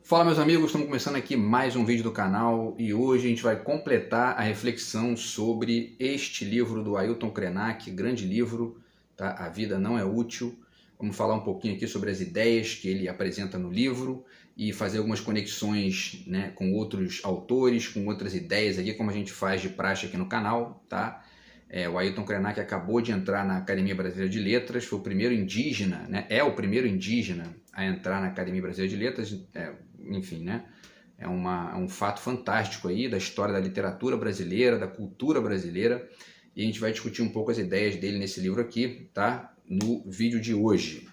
Fala meus amigos, estamos começando aqui mais um vídeo do canal e hoje a gente vai completar a reflexão sobre este livro do Ailton Krenak, grande livro, tá? A Vida Não É Útil. Vamos falar um pouquinho aqui sobre as ideias que ele apresenta no livro e fazer algumas conexões, né, com outros autores, com outras ideias aqui, como a gente faz de praxe aqui no canal, tá? O Ailton Krenak acabou de entrar na Academia Brasileira de Letras, foi o primeiro indígena, né? É o primeiro indígena a entrar na Academia Brasileira de Letras, enfim, né? É um fato fantástico aí da história da literatura brasileira, da cultura brasileira, e a gente vai discutir um pouco as ideias dele nesse livro aqui, tá? No vídeo de hoje.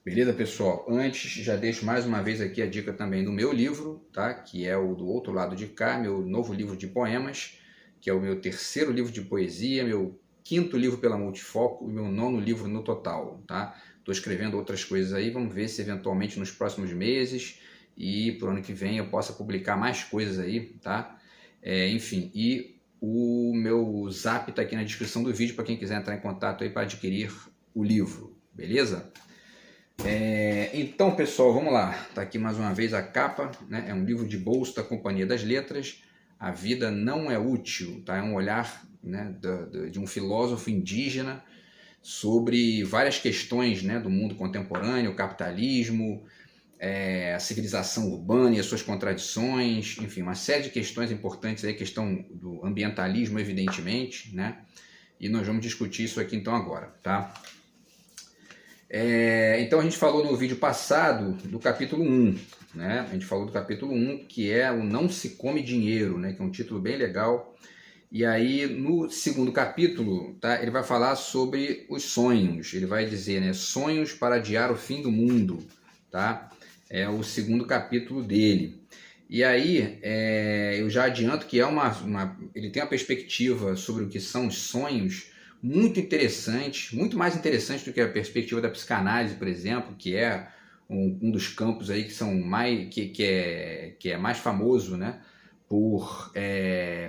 Beleza, pessoal? Antes, já deixo mais uma vez aqui a dica também do meu livro, tá? Que é o Do Outro Lado de Cá, meu novo livro de poemas, que é o meu terceiro livro de poesia, meu quinto livro pela Multifoco e meu nono livro no total, tá? Estou escrevendo outras coisas aí, vamos ver se eventualmente nos próximos meses e pro ano que vem eu possa publicar mais coisas aí, tá? Enfim, e o meu zap tá aqui na descrição do vídeo para quem quiser entrar em contato aí para adquirir o livro, beleza? Então, pessoal, vamos lá. Tá aqui mais uma vez a capa, né? É um livro de bolso da Companhia das Letras. A Vida Não É Útil, tá? É um olhar, né, de um filósofo indígena sobre várias questões, né, do mundo contemporâneo, o capitalismo, a civilização urbana e as suas contradições, enfim, uma série de questões importantes aí, questão do ambientalismo, evidentemente, né? E nós vamos discutir isso aqui então agora, tá? Então a gente falou no vídeo passado do capítulo 1, né? A gente falou do capítulo 1, que é o Não Se Come Dinheiro, né? Que é um título bem legal. E aí no segundo capítulo, tá? Ele vai falar sobre os sonhos. Ele vai dizer, né? Sonhos para adiar o fim do mundo, tá? É o segundo capítulo dele. E aí eu já adianto que ele tem uma perspectiva sobre o que são os sonhos muito interessante, muito mais interessante do que a perspectiva da psicanálise, por exemplo, que é um dos campos aí que são mais que é mais famoso, né, por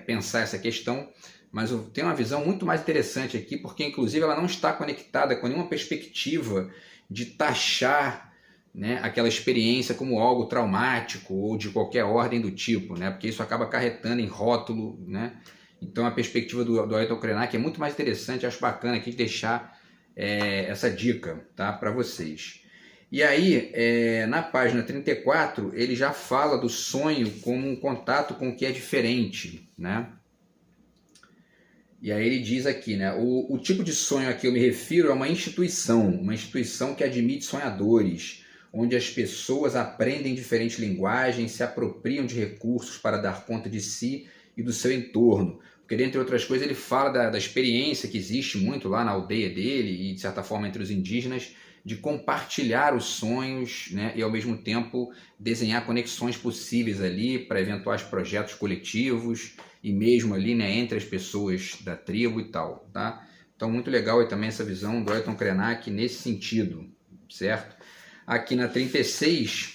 pensar essa questão. Mas eu tenho uma visão muito mais interessante aqui, porque inclusive ela não está conectada com nenhuma perspectiva de taxar, né, aquela experiência como algo traumático ou de qualquer ordem do tipo, né, porque isso acaba acarretando em rótulo, né. Então a perspectiva do Ailton Krenak é muito mais interessante, acho bacana aqui deixar essa dica, tá, para vocês. E aí, na página 34, ele já fala do sonho como um contato com o que é diferente, né? E aí ele diz aqui, né, o tipo de sonho a que eu me refiro é uma instituição que admite sonhadores, onde as pessoas aprendem diferentes linguagens, se apropriam de recursos para dar conta de si e do seu entorno. Porque, dentre outras coisas, ele fala da experiência que existe muito lá na aldeia dele e, de certa forma, entre os indígenas, de compartilhar os sonhos, né, e, ao mesmo tempo, desenhar conexões possíveis ali para eventuais projetos coletivos e mesmo ali, né, entre as pessoas da tribo e tal, tá? Então, muito legal aí também essa visão do Ailton Krenak nesse sentido, certo? Aqui na 36...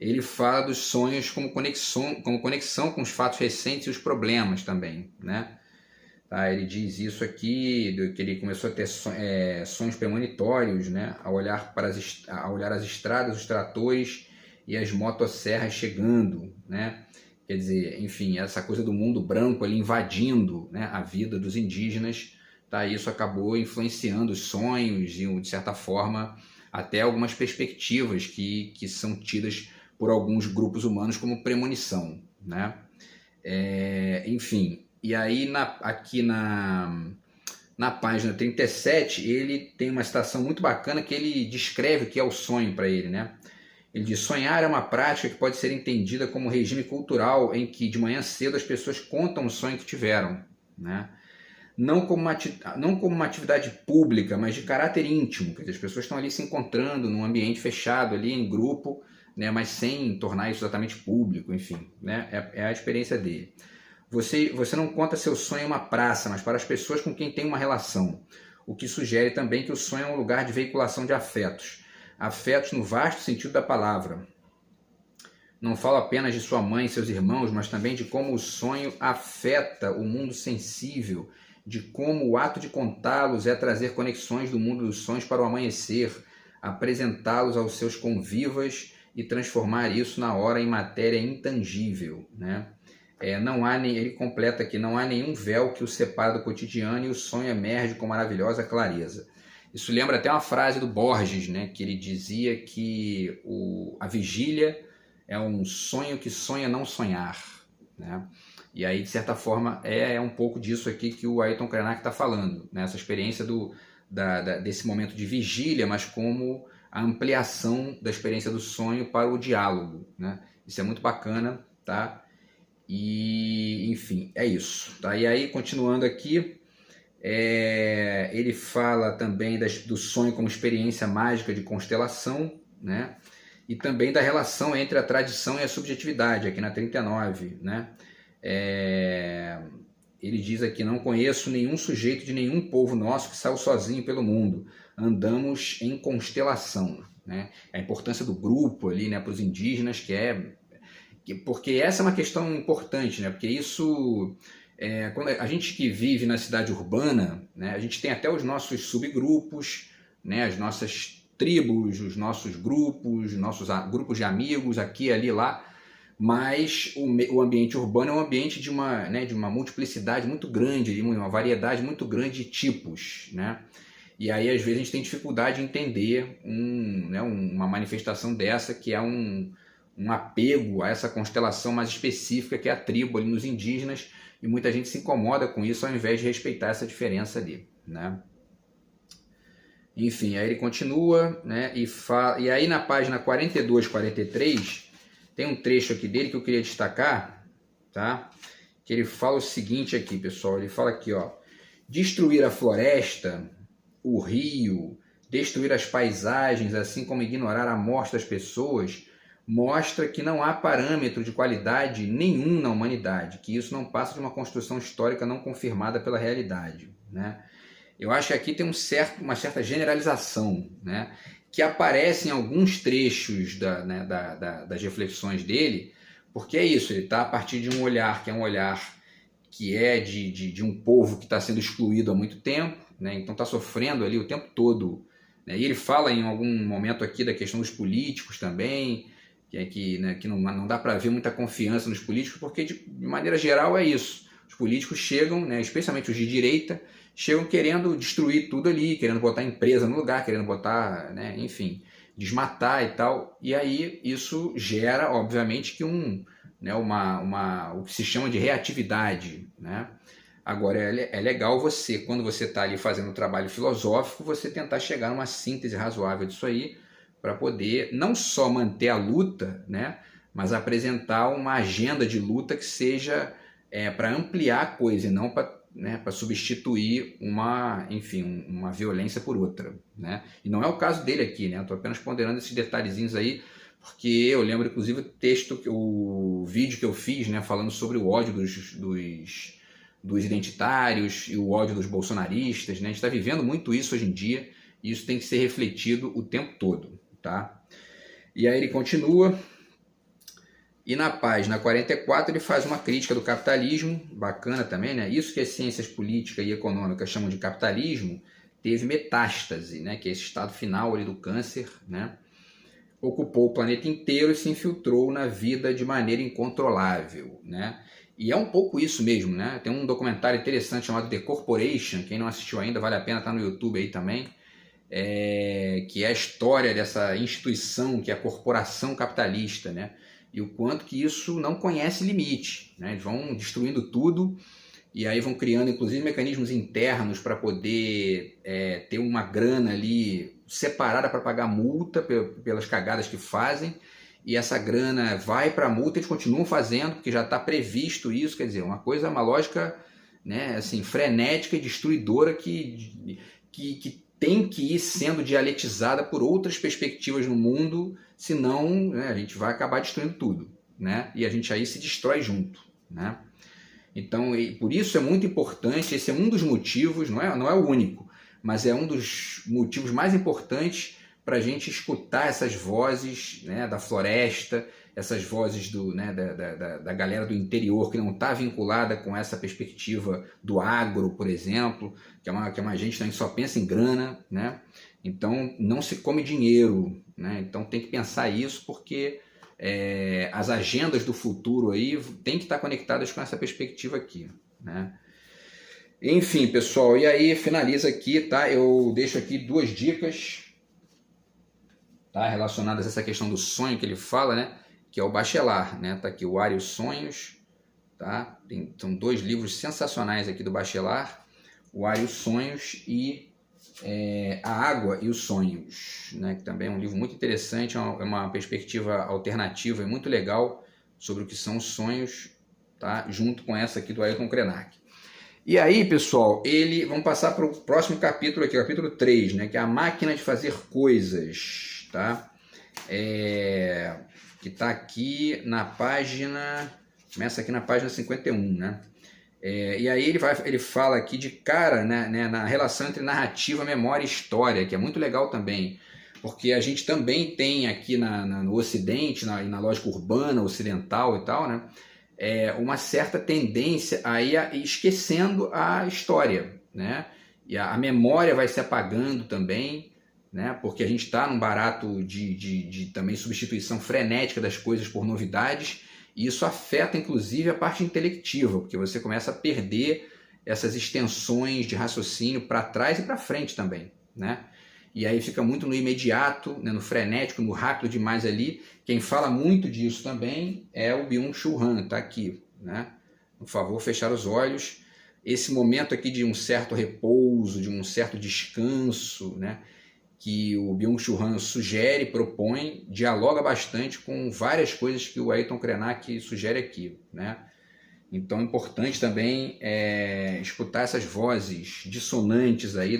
ele fala dos sonhos como conexão com os fatos recentes e os problemas também, né? Tá, ele diz isso aqui, que ele começou a ter sonhos premonitórios, né? Ao olhar as estradas, os tratores e as motosserras chegando, né? Quer dizer, enfim, essa coisa do mundo branco ali invadindo, né, a vida dos indígenas, tá? Isso acabou influenciando os sonhos e, de certa forma, até algumas perspectivas que são tidas por alguns grupos humanos como premonição, né? Enfim, e aí aqui na página 37, ele tem uma citação muito bacana que ele descreve o que é o sonho para ele, né? Ele diz: sonhar é uma prática que pode ser entendida como um regime cultural em que de manhã cedo as pessoas contam o sonho que tiveram, né? Não como uma atividade pública, mas de caráter íntimo, quer dizer, as pessoas estão ali se encontrando num ambiente fechado ali em grupo, né, mas sem tornar isso exatamente público, enfim, né, é a experiência dele. Você não conta seu sonho em uma praça, mas para as pessoas com quem tem uma relação, o que sugere também que o sonho é um lugar de veiculação de afetos no vasto sentido da palavra. Não falo apenas de sua mãe e seus irmãos, mas também de como o sonho afeta o mundo sensível, de como o ato de contá-los é trazer conexões do mundo dos sonhos para o amanhecer, apresentá-los aos seus convivas e transformar isso na hora em matéria intangível, né? Ele completa aqui, não há nenhum véu que o separa do cotidiano e o sonho emerge com maravilhosa clareza. Isso lembra até uma frase do Borges, né, que ele dizia que a vigília é um sonho que sonha não sonhar, né? E aí, de certa forma, é um pouco disso aqui que o Ayrton Krenak está falando, né? Essa experiência desse momento de vigília, mas como a ampliação da experiência do sonho para o diálogo, né? Isso é muito bacana, tá? E, enfim, é isso, tá? E aí, continuando aqui, ele fala também do sonho como experiência mágica de constelação, né? E também da relação entre a tradição e a subjetividade, aqui na 39, né? Ele diz aqui, não conheço nenhum sujeito de nenhum povo nosso que saiu sozinho pelo mundo, andamos em constelação, né? A importância do grupo ali, né, para os indígenas, porque essa é uma questão importante, né? Porque isso, quando a gente que vive na cidade urbana, né, a gente tem até os nossos subgrupos, né, as nossas tribos, os nossos grupos de amigos, aqui, ali, lá, mas o ambiente urbano é um ambiente de uma multiplicidade muito grande, de uma variedade muito grande de tipos, né? E aí, às vezes, a gente tem dificuldade de entender uma manifestação dessa, que é um apego a essa constelação mais específica que é a tribo ali nos indígenas, e muita gente se incomoda com isso ao invés de respeitar essa diferença ali, né? Enfim, aí ele continua, né? E aí na página 42, 43, tem um trecho aqui dele que eu queria destacar, tá? Que ele fala o seguinte aqui, pessoal, ele fala aqui, ó: destruir a floresta, o rio, destruir as paisagens, assim como ignorar a morte das pessoas, mostra que não há parâmetro de qualidade nenhum na humanidade, que isso não passa de uma construção histórica não confirmada pela realidade, né? Eu acho que aqui tem uma certa generalização, né, que aparece em alguns trechos das reflexões dele, porque é isso, ele está a partir de um olhar que é um olhar que é de um povo que está sendo excluído há muito tempo, né, então está sofrendo ali o tempo todo, né, e ele fala em algum momento aqui da questão dos políticos também, que não dá para ver muita confiança nos políticos, porque de maneira geral é isso. Os políticos chegam, né, especialmente os de direita, chegam querendo destruir tudo ali, querendo botar empresa no lugar, querendo botar, né, enfim, desmatar e tal. E aí isso gera, obviamente, que o que se chama de reatividade, né? Agora, é legal você, quando você está ali fazendo um trabalho filosófico, você tentar chegar a uma síntese razoável disso aí, para poder não só manter a luta, né, mas apresentar uma agenda de luta que seja para ampliar a coisa e não para substituir uma violência por outra, né? E não é o caso dele aqui, né? Estou apenas ponderando esses detalhezinhos aí, porque eu lembro, inclusive, o vídeo que eu fiz, né, falando sobre o ódio dos identitários e o ódio dos bolsonaristas, né? A gente está vivendo muito isso hoje em dia e isso tem que ser refletido o tempo todo, tá? E aí ele continua, e na página 44 ele faz uma crítica do capitalismo, bacana também, né? Isso que as ciências políticas e econômicas chamam de capitalismo teve metástase, né? Que é esse estado final ali do câncer, né? Ocupou o planeta inteiro e se infiltrou na vida de maneira incontrolável, né? E é um pouco isso mesmo, né? Tem um documentário interessante chamado The Corporation, quem não assistiu ainda vale a pena, tá no YouTube aí também, que é a história dessa instituição que é a corporação capitalista, né? E o quanto que isso não conhece limite, né? Eles vão destruindo tudo e aí vão criando inclusive mecanismos internos para poder ter uma grana ali separada para pagar multa pelas cagadas que fazem, e essa grana vai para a multa e eles continuam fazendo porque já está previsto isso, quer dizer, uma lógica, né, assim, frenética e destruidora que tem que ir sendo dialetizada por outras perspectivas no mundo, senão, né, a gente vai acabar destruindo tudo, né? E a gente aí se destrói junto, né? Então, por isso é muito importante, esse é um dos motivos, não é o único, mas é um dos motivos mais importantes para a gente escutar essas vozes, né, da floresta, essas vozes da galera do interior que não está vinculada com essa perspectiva do agro, por exemplo, que é uma gente que só pensa em grana, né? Então, não se come dinheiro, né? Então, tem que pensar isso porque as agendas do futuro aí têm que estar conectadas com essa perspectiva aqui, né? Enfim, pessoal, e aí finaliza aqui, tá? Eu deixo aqui 2 dicas, tá? Relacionadas a essa questão do sonho que ele fala, né? Que é o Bachelard, né? Tá aqui o Ar e os Sonhos, tá? São 2 livros sensacionais aqui do Bachelard, o Ar e os Sonhos e A Água e os Sonhos, né? Que também é um livro muito interessante, é uma perspectiva alternativa e muito legal sobre o que são os sonhos, tá? Junto com essa aqui do Ailton Krenak. E aí, pessoal, vamos passar para o próximo capítulo aqui, capítulo 3, né? Que é a máquina de fazer coisas, tá? Que está aqui na página... Começa aqui na página 51, né? E aí ele fala aqui de cara, né, na relação entre narrativa, memória e história, que é muito legal também, porque a gente também tem aqui no Ocidente, na lógica urbana, ocidental e tal, né, uma certa tendência a ir esquecendo a história, né? E a memória vai se apagando também, né? Porque a gente está num barato de também substituição frenética das coisas por novidades. E isso afeta, inclusive, a parte intelectiva, porque você começa a perder essas extensões de raciocínio para trás e para frente também, né? E aí fica muito no imediato, né, no frenético, no rápido demais ali. Quem fala muito disso também é o Byung-Chul Han, tá aqui, né? Por favor, fechar os olhos. Esse momento aqui de um certo repouso, de um certo descanso, né, que o Byung-Chul Han sugere, propõe, dialoga bastante com várias coisas que o Ailton Krenak sugere aqui, né? Então é importante também escutar essas vozes dissonantes aí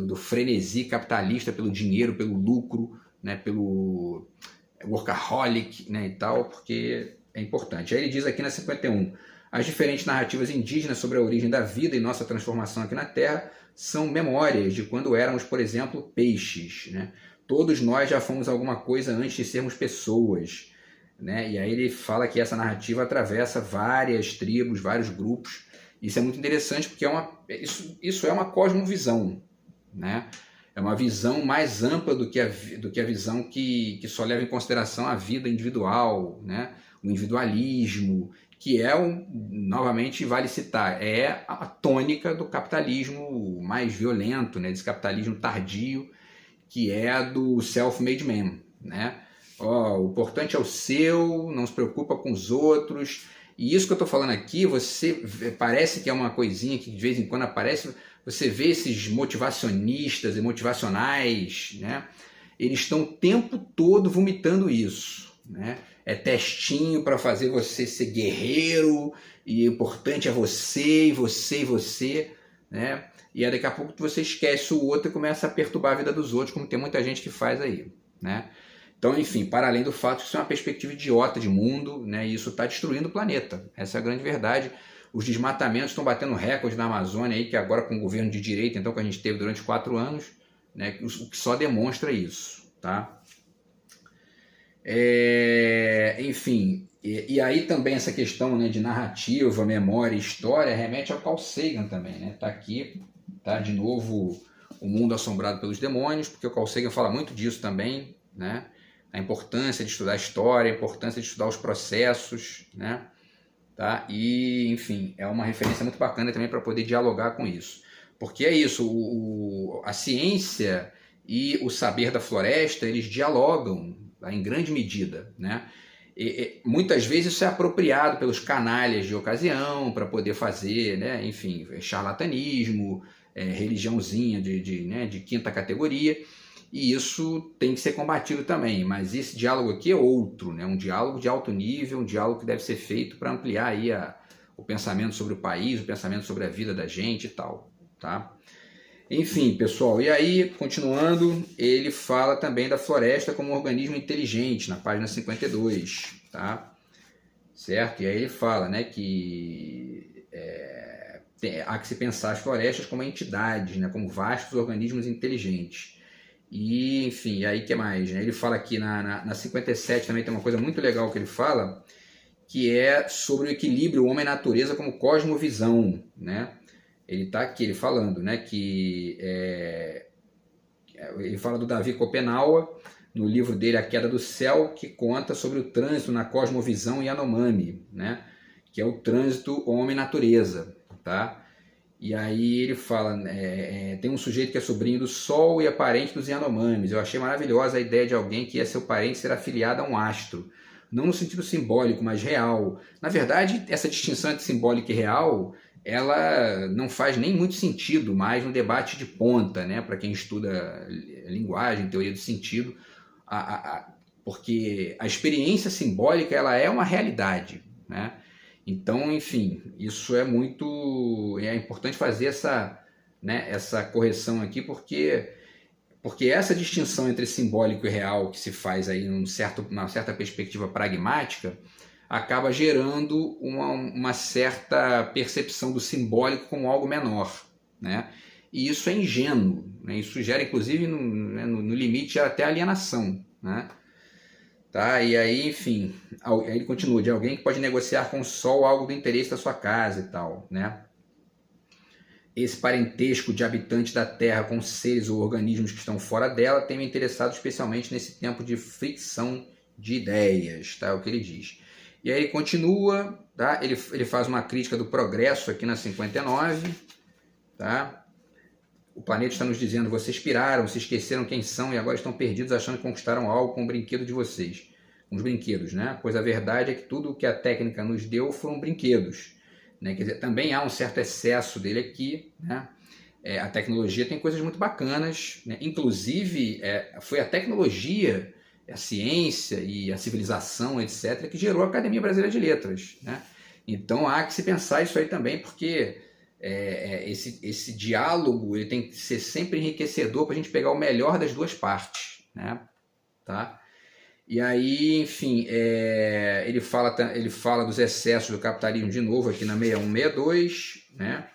do frenesi capitalista pelo dinheiro, pelo lucro, né, pelo workaholic, né, e tal, porque é importante. Aí ele diz aqui na 51, as diferentes narrativas indígenas sobre a origem da vida e nossa transformação aqui na Terra são memórias de quando éramos, por exemplo, peixes, né? Todos nós já fomos alguma coisa antes de sermos pessoas, né? E aí ele fala que essa narrativa atravessa várias tribos, vários grupos. Isso é muito interessante porque isso é uma cosmovisão, né? É uma visão mais ampla do que a visão que só leva em consideração a vida individual, né? O individualismo, que novamente vale citar, é a tônica do capitalismo mais violento, né? Desse capitalismo tardio, que é a do self-made man, né? O importante é o seu, não se preocupa com os outros. E isso que eu estou falando aqui, parece que é uma coisinha que de vez em quando aparece, você vê esses motivacionistas e motivacionais, né? Eles estão o tempo todo vomitando isso, né? É testinho para fazer você ser guerreiro, e o importante é você, e você, e você, né? E aí daqui a pouco você esquece o outro e começa a perturbar a vida dos outros, como tem muita gente que faz aí, né? Então, enfim, para além do fato que isso é uma perspectiva idiota de mundo, né? E isso está destruindo o planeta. Essa é a grande verdade. Os desmatamentos estão batendo recorde na Amazônia, aí, que agora com o governo de direita, então, que a gente teve durante 4 anos, né? O que só demonstra isso, tá? Enfim, e aí também essa questão, né, de narrativa, memória e história remete ao Carl Sagan também, né? Tá aqui, tá de novo O Mundo Assombrado pelos Demônios, porque o Carl Sagan fala muito disso também, né? A importância de estudar a história, a importância de estudar os processos, né? Tá? E, enfim, é uma referência muito bacana também para poder dialogar com isso. Porque é isso, a ciência e o saber da floresta, eles dialogam, tá, em grande medida, né? Muitas vezes isso é apropriado pelos canalhas de ocasião para poder fazer, né? Enfim, charlatanismo, religiãozinha de quinta categoria. E isso tem que ser combatido também, mas esse diálogo aqui é outro, né? Um diálogo de alto nível, um diálogo que deve ser feito para ampliar aí o pensamento sobre o país, o pensamento sobre a vida da gente e tal, tá? Enfim, pessoal, e aí, continuando, ele fala também da floresta como um organismo inteligente, na página 52, tá? Certo? E aí ele fala, né, que há que se pensar as florestas como entidades, né, como vastos organismos inteligentes. E, enfim, e aí que mais? Né? Ele fala aqui na 57 também tem uma coisa muito legal que ele fala, que é sobre o equilíbrio homem-natureza como cosmovisão, né? ele está aqui, ele falando, né, que ele fala do Davi Kopenawa, no livro dele A Queda do Céu, que conta sobre o trânsito na cosmovisão Yanomami, né, que é o trânsito homem-natureza, tá? E aí ele fala, tem um sujeito que é sobrinho do Sol e é parente dos Yanomamis. Eu achei maravilhosa a ideia de alguém que é seu parente ser afiliado a um astro. Não no sentido simbólico, mas real. Na verdade, essa distinção entre simbólico e real, ela não faz nem muito sentido mais no debate de ponta, né? Para quem estuda linguagem, teoria do sentido, porque a experiência simbólica ela é uma realidade, né? Então, enfim, isso é importante fazer essa correção aqui, porque essa distinção entre simbólico e real que se faz aí numa certa perspectiva pragmática acaba gerando uma certa percepção do simbólico como algo menor, né? E isso é ingênuo, né? Isso gera, inclusive, no limite, até alienação, né? Tá? E aí, enfim, aí ele continua, de alguém que pode negociar com o Sol algo do interesse da sua casa e tal, né? Esse parentesco de habitantes da Terra com seres ou organismos que estão fora dela tem me interessado especialmente nesse tempo de fricção de ideias, tá? É o que ele diz. E aí ele continua, tá? Ele faz uma crítica do progresso aqui na 59, tá? O planeta está nos dizendo, vocês piraram, se esqueceram quem são e agora estão perdidos achando que conquistaram algo com o brinquedo de vocês. Com os brinquedos, né? Pois a verdade é que tudo o que a técnica nos deu foram brinquedos. Né? Quer dizer, também há um certo excesso dele aqui, né? A tecnologia tem coisas muito bacanas, né? Inclusive foi a tecnologia, a ciência e a civilização, etc., que gerou a Academia Brasileira de Letras, né? Então há que se pensar isso aí também, porque esse diálogo ele tem que ser sempre enriquecedor para a gente pegar o melhor das duas partes, né? Tá? E aí, enfim, ele fala dos excessos do capitalismo de novo aqui na 6162, né?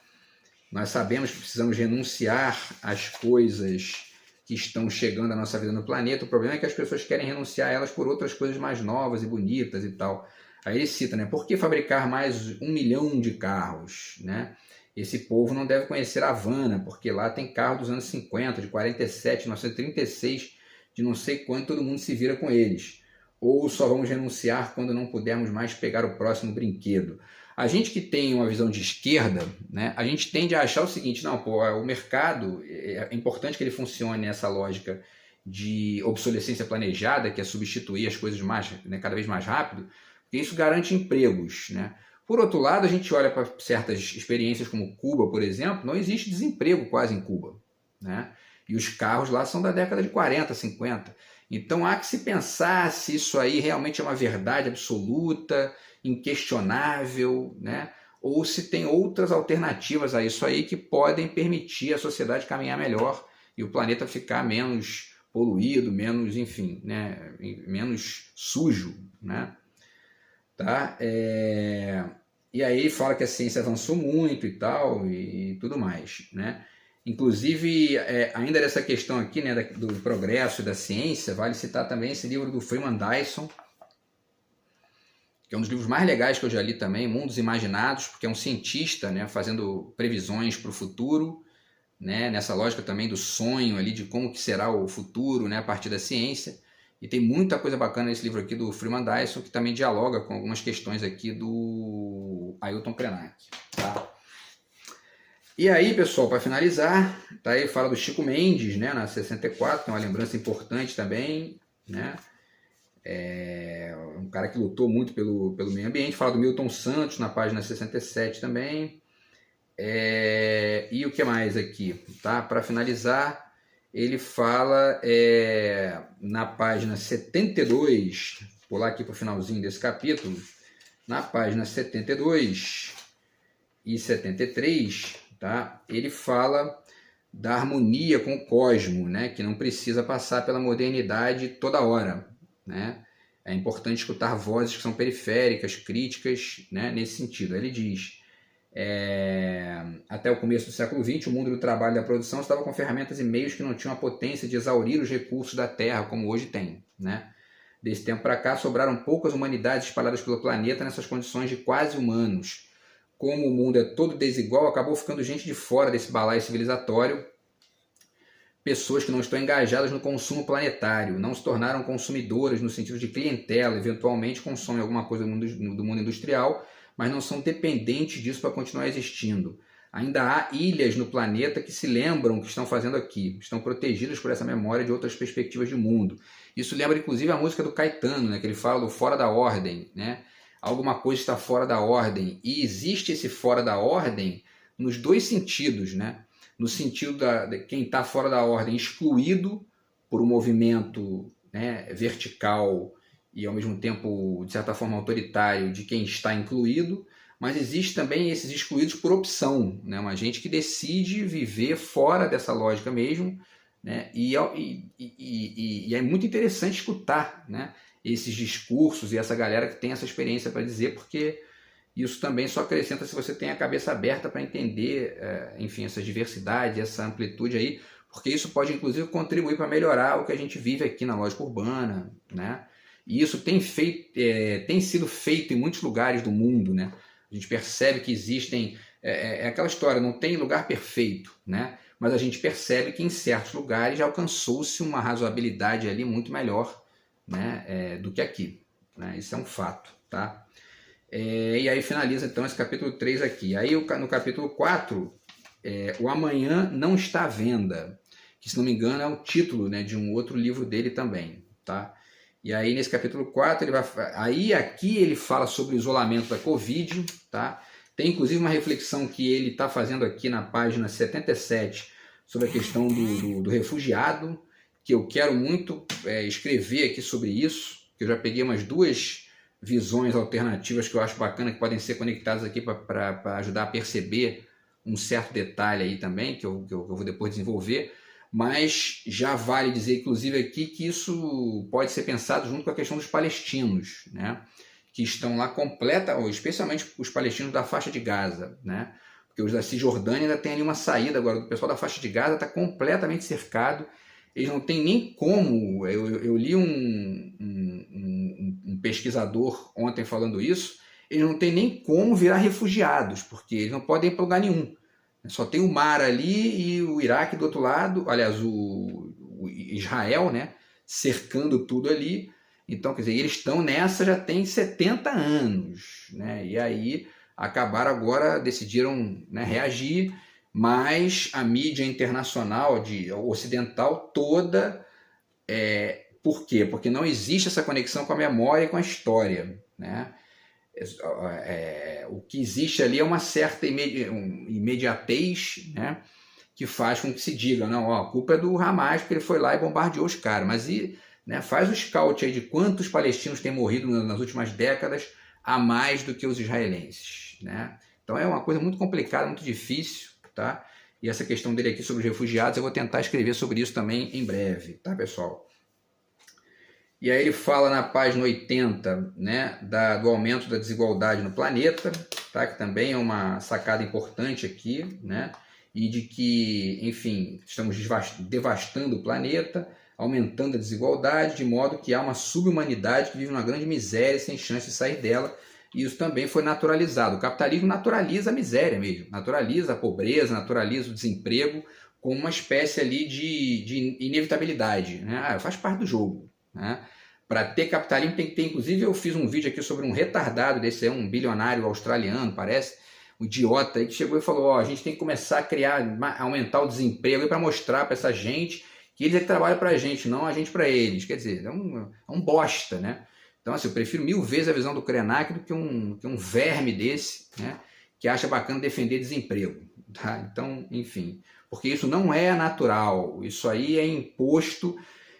Nós sabemos que precisamos renunciar às coisas que estão chegando à nossa vida no planeta. O problema é que as pessoas querem renunciar a elas por outras coisas mais novas e bonitas e tal. Aí ele cita, né? Por que fabricar mais 1 milhão de carros, né? Esse povo não deve conhecer a Havana, porque lá tem carro dos anos 50, de 47, 1936, de não sei quanto todo mundo se vira com eles. Ou só vamos renunciar quando não pudermos mais pegar o próximo brinquedo. A gente que tem uma visão de esquerda, né, a gente tende a achar o seguinte, não, pô, o mercado, é importante que ele funcione nessa lógica de obsolescência planejada, que é substituir as coisas cada vez mais rápido, porque isso garante empregos, né? Por outro lado, a gente olha para certas experiências como Cuba, por exemplo, não existe desemprego quase em Cuba, né? E os carros lá são da década de 40, 50. Então há que se pensar se isso aí realmente é uma verdade absoluta, inquestionável, né? Ou se tem outras alternativas a isso aí que podem permitir a sociedade caminhar melhor e o planeta ficar menos poluído, menos, enfim, né? Menos sujo, né? Tá? E aí fala que a ciência avançou muito e tal, e tudo mais, né? Inclusive, ainda dessa questão aqui, né, do progresso e da ciência, vale citar também esse livro do Freeman Dyson, que é um dos livros mais legais que eu já li também, Mundos Imaginados, porque é um cientista, né, fazendo previsões para o futuro, né, nessa lógica também do sonho ali, de como que será o futuro, né, a partir da ciência. E tem muita coisa bacana nesse livro aqui do Freeman Dyson, que também dialoga com algumas questões aqui do Ailton Krenak, tá? E aí, pessoal, para finalizar, tá aí, fala do Chico Mendes, né, na 64, que é uma lembrança importante também, né? Um cara que lutou muito pelo meio ambiente. Fala do Milton Santos, na página 67 também. E o que mais aqui? Tá? Para finalizar, ele fala na página 72, pular aqui para o finalzinho desse capítulo, na página 72 e 73, tá? Ele fala da harmonia com o cosmo, né? Que não precisa passar pela modernidade toda hora, né? É importante escutar vozes que são periféricas, críticas, né? Nesse sentido. Ele diz, até o começo do século XX, o mundo do trabalho e da produção estava com ferramentas e meios que não tinham a potência de exaurir os recursos da Terra, como hoje tem, né? Desse tempo para cá, sobraram poucas humanidades espalhadas pelo planeta nessas condições de quase humanos. como o mundo é todo desigual, acabou ficando gente de fora desse balaio civilizatório, pessoas que não estão engajadas no consumo planetário, não se tornaram consumidoras no sentido de clientela, eventualmente consomem alguma coisa do mundo industrial, mas não são dependentes disso para continuar existindo. Ainda há ilhas no planeta que se lembram o que estão fazendo aqui, estão protegidas por essa memória de outras perspectivas de mundo. Isso lembra inclusive a música do Caetano, né, que ele fala do fora da ordem, né? Alguma coisa está fora da ordem, e existe esse fora da ordem nos dois sentidos, né? No sentido de quem está fora da ordem excluído por um movimento, né, vertical e ao mesmo tempo, de certa forma, autoritário de quem está incluído, mas existe também esses excluídos por opção, né? Uma gente que decide viver fora dessa lógica mesmo, né? E é muito interessante escutar, né, esses discursos e essa galera que tem essa experiência para dizer, porque isso também só acrescenta se você tem a cabeça aberta para entender, enfim, essa diversidade, essa amplitude aí, porque isso pode inclusive contribuir para melhorar o que a gente vive aqui na lógica urbana, né? E isso tem sido feito em muitos lugares do mundo, né? A gente percebe que existem, é aquela história, não tem lugar perfeito, né? Mas a gente percebe que em certos lugares já alcançou-se uma razoabilidade ali muito melhor, né, do que aqui, né? Isso é um fato, tá? E aí finaliza então esse capítulo 3 aqui. Aí no capítulo 4, o Amanhã Não Está à Venda, que se não me engano é o título, né, de um outro livro dele também, tá? E aí nesse capítulo 4, aqui ele fala sobre o isolamento da Covid, tá? Tem inclusive uma reflexão que ele está fazendo aqui na página 77 sobre a questão do refugiado, que eu quero muito escrever aqui sobre isso, que eu já peguei umas 2 visões alternativas que eu acho bacana, que podem ser conectadas aqui para ajudar a perceber um certo detalhe aí também, que eu vou depois desenvolver, mas já vale dizer, inclusive, aqui que isso pode ser pensado junto com a questão dos palestinos, né? Que estão lá especialmente os palestinos da faixa de Gaza, né? Porque os da Cisjordânia ainda tem ali uma saída, agora o pessoal da faixa de Gaza está completamente cercado, eles não têm nem como, eu li um pesquisador ontem falando isso, eles não têm nem como virar refugiados, porque eles não podem ir para lugar nenhum. Só tem o mar ali e o Iraque do outro lado, aliás, o Israel, né, cercando tudo ali. Então, quer dizer, eles estão nessa já tem 70 anos, né? E aí acabaram agora, decidiram, né, reagir, mas a mídia internacional, ocidental toda, por quê? Porque não existe essa conexão com a memória e com a história, né? O que existe ali é uma certa imediatez, né, que faz com que se diga, não, a culpa é do Hamas porque ele foi lá e bombardeou os caras, mas né, faz o scout aí de quantos palestinos têm morrido nas últimas décadas a mais do que os israelenses, né? Então é uma coisa muito complicada, muito difícil, tá? E essa questão dele aqui sobre os refugiados, eu vou tentar escrever sobre isso também em breve, tá, pessoal? E aí ele fala na página 80, né, do aumento da desigualdade no planeta, tá, que também é uma sacada importante aqui, né, e de que, enfim, estamos devastando o planeta, aumentando a desigualdade, de modo que há uma subhumanidade que vive uma grande miséria sem chance de sair dela, e isso também foi naturalizado. O capitalismo naturaliza a miséria mesmo, naturaliza a pobreza, naturaliza o desemprego como uma espécie ali de inevitabilidade, né, faz parte do jogo. Né? Para ter capitalismo tem que ter, inclusive eu fiz um vídeo aqui sobre um retardado desse, um bilionário australiano, parece, um idiota aí que chegou e falou, a gente tem que começar a aumentar o desemprego para mostrar para essa gente que eles é que trabalham para a gente, não a gente para eles. Quer dizer, é um bosta, né? Então, assim, eu prefiro 1000 vezes a visão do Krenak do que um verme desse, né, que acha bacana defender desemprego. Tá? Então, enfim, porque isso não é natural, isso aí é imposto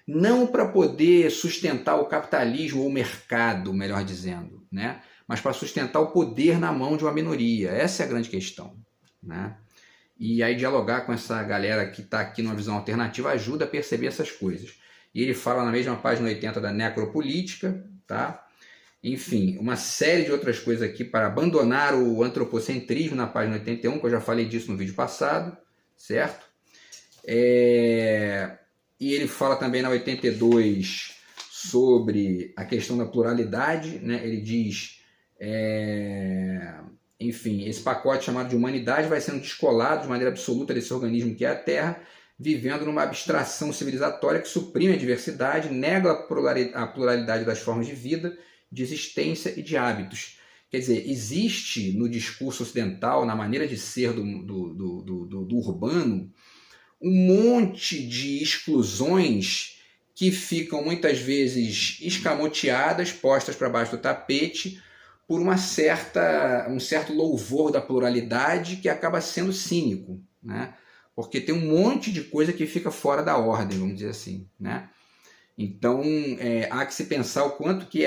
não para poder sustentar o capitalismo ou o mercado, melhor dizendo, né? Mas para sustentar o poder na mão de uma minoria. Essa é a grande questão, né? E aí dialogar com essa galera que está aqui numa visão alternativa ajuda a perceber essas coisas. E ele fala na mesma página 80 da necropolítica, tá? Enfim, uma série de outras coisas aqui para abandonar o antropocentrismo na página 81, que eu já falei disso no vídeo passado, certo? E ele fala também na 82 sobre a questão da pluralidade, né? Ele diz, enfim, esse pacote chamado de humanidade vai sendo descolado de maneira absoluta desse organismo que é a Terra, vivendo numa abstração civilizatória que suprime a diversidade, nega a pluralidade das formas de vida, de existência e de hábitos. Quer dizer, existe no discurso ocidental, na maneira de ser do urbano, um monte de exclusões que ficam muitas vezes escamoteadas, postas para baixo do tapete, por um certo louvor da pluralidade que acaba sendo cínico, né? Porque tem um monte de coisa que fica fora da ordem, vamos dizer assim, né? Então, há que se pensar o quanto que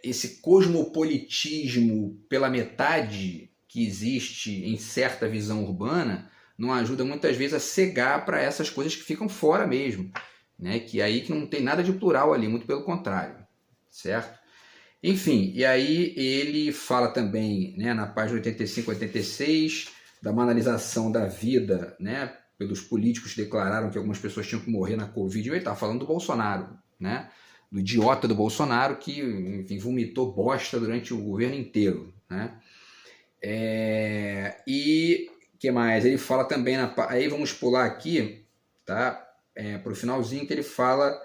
esse cosmopolitismo pela metade que existe em certa visão urbana não ajuda muitas vezes a cegar para essas coisas que ficam fora mesmo, né? Que aí que não tem nada de plural ali, muito pelo contrário, certo? Enfim, e aí ele fala também, né, na página 85 e 86, da banalização da vida, né, pelos políticos que declararam que algumas pessoas tinham que morrer na Covid. Ele estava falando do Bolsonaro, né, do idiota do Bolsonaro que, enfim, vomitou bosta durante o governo inteiro, né? E que mais? Ele fala também, aí vamos pular aqui, tá, para o finalzinho, que ele fala...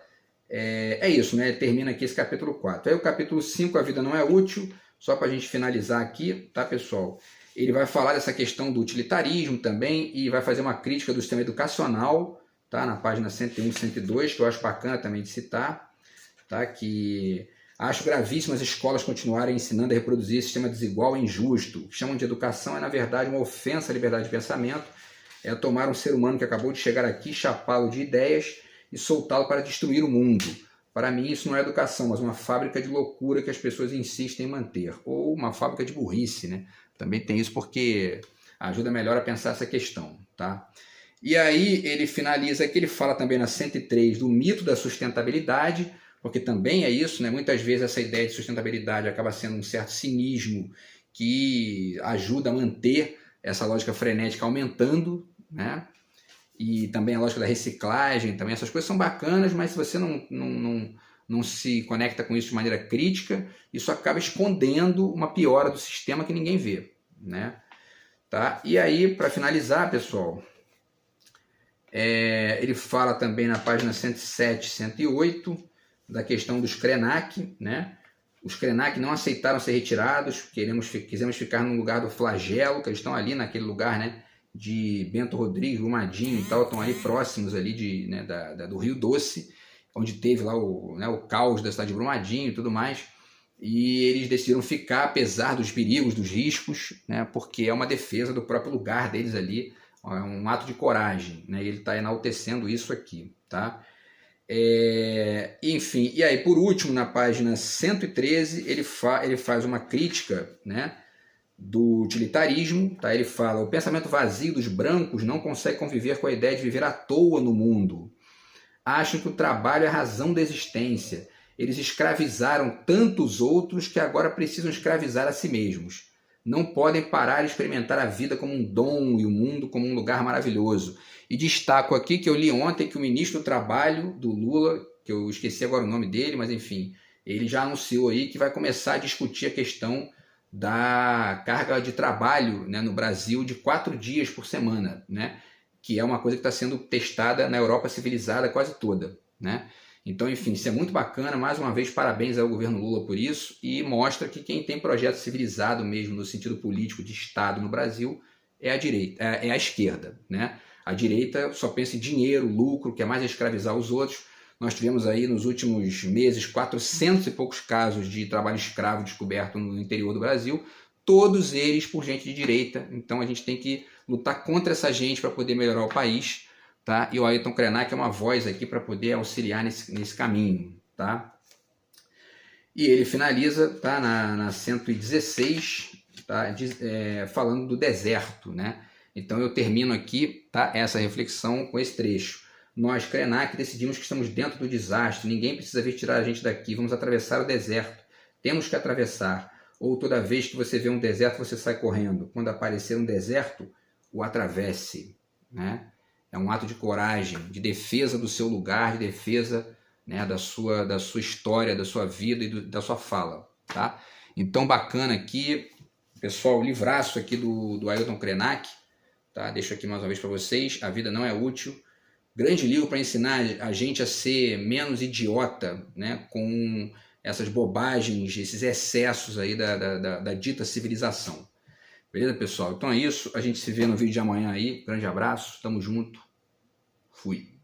É isso, né? Termina aqui esse capítulo 4. Aí o capítulo 5, a vida não é útil, só para a gente finalizar aqui, tá, pessoal? Ele vai falar dessa questão do utilitarismo também e vai fazer uma crítica do sistema educacional, tá? Na página 101, 102, que eu acho bacana também de citar, tá? Que acho gravíssimo as escolas continuarem ensinando a reproduzir esse sistema desigual e injusto. O que chamam de educação é, na verdade, uma ofensa à liberdade de pensamento, é tomar um ser humano que acabou de chegar aqui, chapá-lo de ideias e soltá-lo para destruir o mundo. Para mim isso não é educação, mas uma fábrica de loucura que as pessoas insistem em manter. Ou uma fábrica de burrice, né? Também tem isso porque ajuda melhor a pensar essa questão, tá? E aí ele finaliza aqui, ele fala também na 103 do mito da sustentabilidade, porque também é isso, né? Muitas vezes essa ideia de sustentabilidade acaba sendo um certo cinismo que ajuda a manter essa lógica frenética aumentando, né? E também a lógica da reciclagem, também essas coisas são bacanas, mas se você não se conecta com isso de maneira crítica, isso acaba escondendo uma piora do sistema que ninguém vê, né? Tá? E aí, para finalizar, pessoal, ele fala também na página 107, 108, da questão dos Krenak, né? Os Krenak não aceitaram ser retirados, quisemos ficar no lugar do flagelo, que eles estão ali naquele lugar, né? De Bento Rodrigues, Brumadinho e tal, estão ali próximos ali né, do Rio Doce, onde teve lá o caos da cidade de Brumadinho e tudo mais, e eles decidiram ficar apesar dos perigos, dos riscos, né, porque é uma defesa do próprio lugar deles ali, é um ato de coragem, né, e ele está enaltecendo isso aqui, tá? Enfim, e aí por último, na página 113, ele faz uma crítica, né, do utilitarismo, tá? Ele fala: o pensamento vazio dos brancos não consegue conviver com a ideia de viver à toa no mundo. Acham que o trabalho é a razão da existência. Eles escravizaram tantos outros que agora precisam escravizar a si mesmos. Não podem parar de experimentar a vida como um dom e o mundo como um lugar maravilhoso. E destaco aqui que eu li ontem que o ministro do Trabalho do Lula, que eu esqueci agora o nome dele, mas enfim, ele já anunciou aí que vai começar a discutir a questão da carga de trabalho, né, no Brasil de 4 dias por semana, né, que é uma coisa que está sendo testada na Europa civilizada quase toda, né? Então, enfim, isso é muito bacana. Mais uma vez, parabéns ao governo Lula por isso, e mostra que quem tem projeto civilizado mesmo no sentido político de Estado no Brasil é a direita, é a esquerda, né? A direita só pensa em dinheiro, lucro, quer mais escravizar os outros. Nós tivemos aí nos últimos meses 400 e poucos casos de trabalho escravo descoberto no interior do Brasil, todos eles por gente de direita. Então a gente tem que lutar contra essa gente para poder melhorar o país, tá? E o Ailton Krenak é uma voz aqui para poder auxiliar nesse caminho, tá? E ele finaliza, tá, na 116, tá, falando do deserto, né? Então eu termino aqui, tá, essa reflexão com esse trecho. Nós, Krenak, decidimos que estamos dentro do desastre, ninguém precisa vir tirar a gente daqui, vamos atravessar o deserto, temos que atravessar. Ou toda vez que você vê um deserto, você sai correndo. Quando aparecer um deserto, o atravesse, né? É um ato de coragem, de defesa do seu lugar, de defesa, né, da sua história, da sua vida e da sua fala, tá? Então, bacana aqui, pessoal, o livraço aqui do Ailton Krenak, tá? Deixo aqui mais uma vez para vocês, A Vida Não é Útil. Grande livro para ensinar a gente a ser menos idiota, né? Com essas bobagens, esses excessos aí da dita civilização. Beleza, pessoal? Então é isso, a gente se vê no vídeo de amanhã aí. Grande abraço, tamo junto, fui.